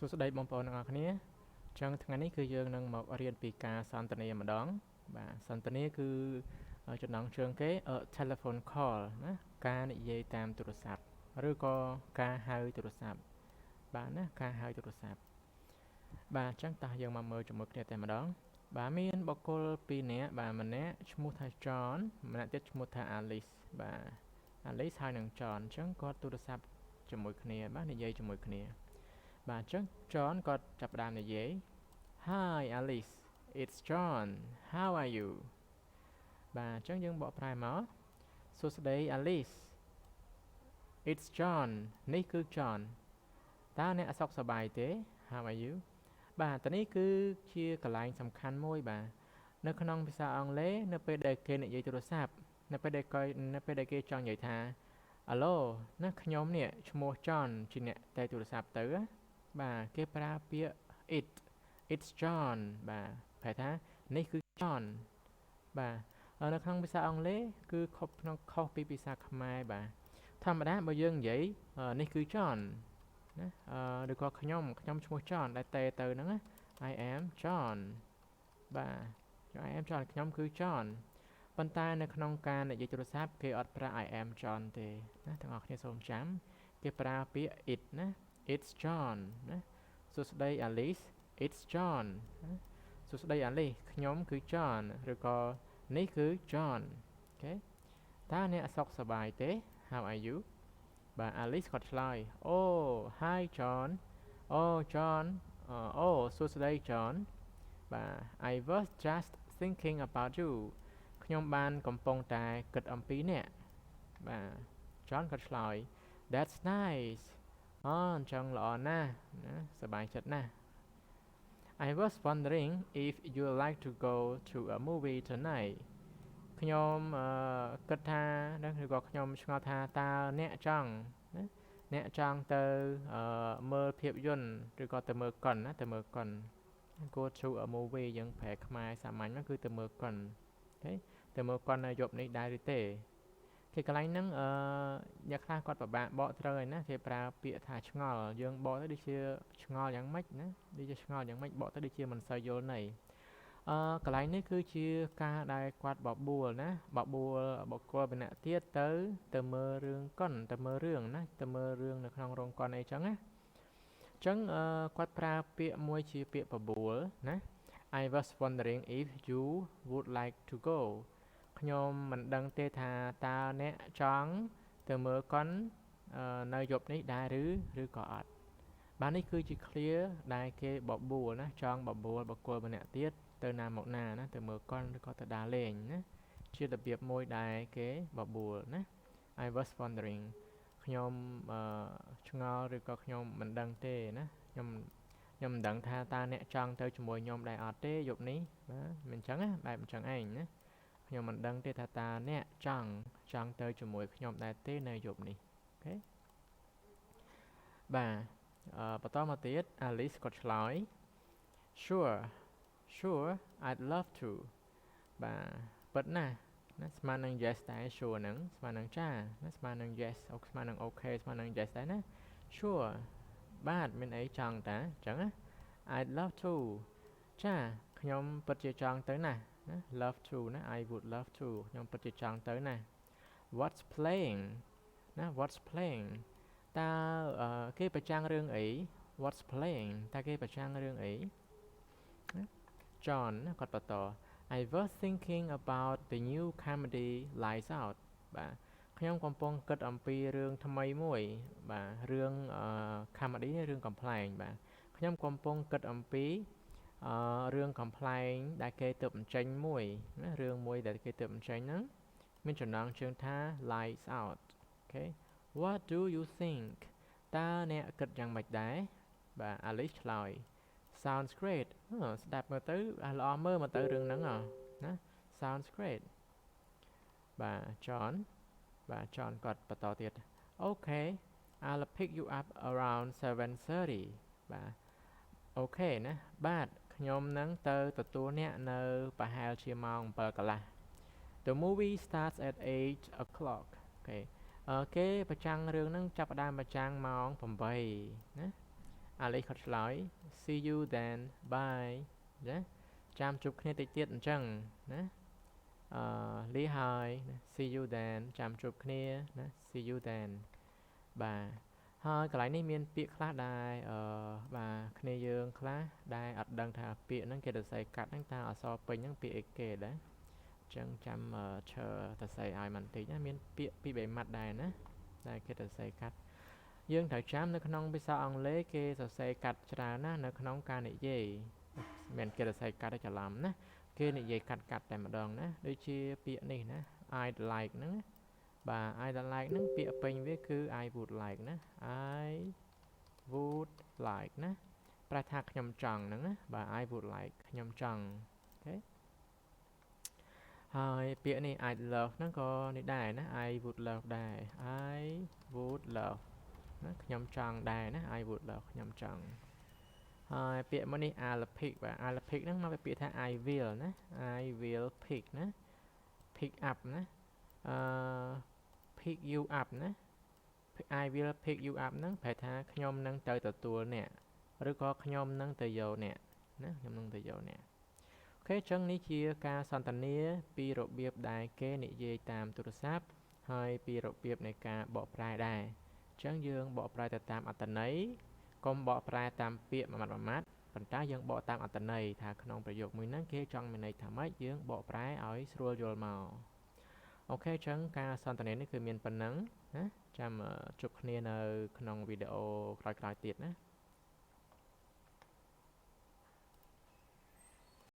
សួស្តីបងប្អូនទាំងអស់គ្នាចឹងថ្ងៃនេះគឺយើងនឹងមករៀនពីការសន្ទនាម្ដងបាទសន្ទនាគឺចំណងជើងគេ telephone call ណាការនិយាយតាមទូរស័ព្ទឬក៏ការហៅទូរស័ព្ទបាទណាការហៅទូរស័ព្ទបាទចឹងតោះយើងមកមើលជាមួយគ្នាតែម្ដងបាទមានបុគ្គល2នាក់បាទម្នាក់ឈ្មោះថា John ម្នាក់ទៀតឈ្មោះថា Alice បាទ Alice ហើយនឹង John ចឹងគាត់ទូរស័ព្ទជាមួយគ្នាបាទនិយាយជាមួយគ្នាបាទចឹង John គាត់ចាប់ផ្ដើមនិយាយ Hi Alice it's John how are you បាទចឹងយើងបកប្រែមកសួស្តី Alice it's John នេះគឺ John តើអ្នកសុខសប្បាយទេ how are you បាទតនេះគឺជាកន្លែងសំខាន់មួយបាទនៅក្នុងភាសាអង់គ្លេសនៅពេលដែលគេនិយាយទូរស័ព្ទនៅពេលដែលគេចង់និយាយថា Hello ណាខ្ញុំនេះឈ្មោះ John ជាអ្នកតែទូរស័ព្ទទៅបាទគេប្រើពាក្យ it's John បាទប្រែថានេះគឺ John បាទនៅក្នុងភាសាអង់គ្លេសគឺខុសពីភាសាខ្មែរបាទធម្មតាបើយើងនិយាយនេះគឺ John ណាឬក៏ខ្ញុំឈ្មោះ John ដែលតែទៅហ្នឹង I am John បាទ I am John ខ្ញុំគឺ John ប៉ុន្តែនៅក្នុងការនិយាយទូរស័ព្ទគេអត់ប្រើ I am John ទេណាទាំងអស់គ្នាសូមចាំគេប្រើពាក្យ it ណា it's John ណាសួស្តី Alice it's John ណាសួស្តី Alice ខ្ញុំគឺ John ឬក៏នេះគឺ John អូខេតើអ្នកសុខសប្បាយទេ how are you បាទ Alice គាត់ឆ្លើយ Oh hi John Oh John អូសួស្តី John បាទ I was just thinking about you ខ្ញុំបានកំពុងតែគិតអំពីអ្នកបាទ John គាត់ឆ្លើយ That's nice អញ្ចឹងល្អណាស់ណាសប្បាយចិត្តណាស់ I was wondering if you like to go to a movie tonight ខ្ញុំគិតថាឬក៏ខ្ញុំឆ្ងល់ថាតើអ្នកចង់ណាអ្នកចង់ទៅមើលភាពយន្តឬក៏ទៅមើលកុនណាទៅមើលកុន Go to a movie យើងប្រែខ្មែរសាមញ្ញមកគឺទៅមើលកុនអូខេទៅមើលកុននៅយប់នេះដែរឬទេគេកន្លែងហ្នឹងអ្នកខ្លះគាត់ពិបាកបកត្រូវហើយណាគេប្រើពាក្យថាឆ្ងល់យើងបកទៅដូចជាឆ្ងល់យ៉ាងម៉េចណាដូចជាឆ្ងល់យ៉ាងម៉េចបកទៅដូចជាមិនសូវយល់ន័យកន្លែងនេះគឺជាការដែលគាត់បបួលណាបបួលបុគ្គលម្នាក់ទៀតទៅមើលរឿងកុនទៅមើលរឿងណាទៅមើលរឿងនៅក្នុងរោងកុនអីចឹងណាចឹងគាត់ប្រើពាក្យមួយជាពាក្យបបួលណា I was wondering if you would like to go ខ្ញុំមិនដឹងទេថាតើអ្នកចង់ទៅមើលកុននៅយប់នេះដែរឬក៏អត់បាទនេះគឺជា clear ដែលគេបបួលណាចង់បបួលបុគ្គលម្នាក់ទៀតទៅណាមកណាណាទៅមើលកុនឬក៏ទៅដើរលេងណាជារបៀបមួយដែលគេបបួលណា I was wondering ខ្ញុំឆ្ងល់ឬក៏ខ្ញុំមិនដឹងទេណាខ្ញុំមិនដឹងថាតើអ្នកចង់ទៅជាមួយខ្ញុំដែរអត់ទេយប់នេះបាទមិនអញ្ចឹងណាបែបអញ្ចឹងឯងណាខ្ញុំមិនដឹងទេថាតើអ្នកចង់ទៅជាមួយខ្ញុំដែរទេនៅយប់នេះអូខេបាទបន្តមកទៀត Alice គាត់ឆ្លើយ Sure I'd love to បាទពិតណាស់ណាស្មើនឹង yes ដែរ sure ហ្នឹងស្មើនឹងចាណាស្មើនឹង yes ស្មើនឹង okay ស្មើនឹង yes ដែរណា sure បាទមានអីចង់តាអញ្ចឹងណា I'd love to ចាខ្ញុំពិតជាចង់ទៅណា love to ណា I would love to ខ្ញុំពិតជាចង់ទៅណា What's playing ណា What's playing តើគេប្រចាំងរឿងអី What's playing តើគេប្រចាំងរឿងអី John គាត់បន្ត I was thinking about the new comedy Lights Out បាទខ្ញុំកំពុងគិតអំពីរឿងថ្មីមួយបាទរឿង comedy រឿងកំ pl ែងបាទខ្ញុំកំពុងគិតអំពីរឿងកំ pl ែងដែលគេទើបបញ្ចេញមួយណារឿងមួយដែលគេទើបបញ្ចេញហ្នឹងមានចំណងជើងថា Lights Out អូខេ What do you think តើអ្នកគិតយ៉ាងម៉េចដែរបាទ Alice ឆ្លើយ Sounds great ស្ដាប់មើលទៅល្អមើលមកទៅរឿងហ្នឹងណា Sounds great បាទ John គាត់បន្តទៀត Okay I'll pick you up around 7:30 បាទអូខេណាបាទខ្ញុំនឹងទៅទទួលអ្នកនៅប្រហែលជាម៉ោង 7 កន្លះ The movie starts at 8 o'clock អូខេគេប្រចាំងរឿងហ្នឹងចាប់ផ្ដើមប្រចាំងម៉ោង 8 ណា Alice គាត់ឆ្លើយ see you then bye ណាចាំជួបគ្នាតិចទៀតអញ្ចឹងណាលីហើយ see you then ចាំជួបគ្នាណា see you then បាទហើយកន្លែងនេះមានពាក្យខ្លះដែរបាទគ្នាយើងខ្លះដែលអត់ដឹងថាពាក្យហ្នឹងគេទៅសរសេរកាត់ហ្នឹងតើអក្សរពេញហ្នឹងពាក្យអីគេដែរអញ្ចឹងចាំឈើទៅសរសេរឲ្យបន្តិចណាមានពាក្យពីរបីម៉ាត់ដែរណាដែលគេទៅសរសេរកាត់យើងត្រូវចាំនៅក្នុងភាសាអង់គ្លេសគេសរសេរកាត់ច្រើនណាស់នៅក្នុងការនិយាយមិនគេសរសេរកាត់ឲ្យច្រឡំណាគេនិយាយកាត់តែម្ដងណាដូចជាពាក្យនេះណា I'd like ហ្នឹងបាទ I'd like ហ្នឹងពាក្យពេញវាគឺ I would like ណា I would like ណាប្រែថាខ្ញុំចង់ហ្នឹងណាបាទ I would like ខ្ញុំចង់អូខេហើយពាក្យនេះ I'd love ហ្នឹងក៏នេះដែរណា I would love ដែរ I would love ណាខ្ញុំចង់ដែរណា I would love ខ្ញុំចង់ហើយពាក្យមួយនេះ I'll pick បាទ I'll pick ហ្នឹងមកពាក្យថា I will ណា I will pick ណា pick up ណាpick you up ណា I will pick you up ហ្នឹងប្រែថាខ្ញុំនឹងទៅទទួលអ្នកឬក៏ខ្ញុំនឹងទៅយកអ្នកណាខ្ញុំនឹងទៅយកអ្នកអូខេអញ្ចឹងនេះជាការសន្ទនាពីរបៀបដែលគេនិយាយតាមទូរស័ព្ទហើយពីរបៀបនៃការបកប្រែដែរអញ្ចឹងយើងបកប្រែទៅតាមអត្ថន័យកុំបកប្រែតាមពាក្យមួយម៉ាត់ប៉ុន្តែយើងបកតាមអត្ថន័យថាក្នុងប្រយោគមួយហ្នឹងគេចង់មានន័យថាម៉េចយើងបកប្រែឲ្យស្រួលយល់មកអូខេអញ្ចឹងការសន្ទនានេះគឺមានប៉ុណ្ណឹងណាចាំជួបគ្នានៅក្នុងវីដេអូក្រោយៗទៀតណា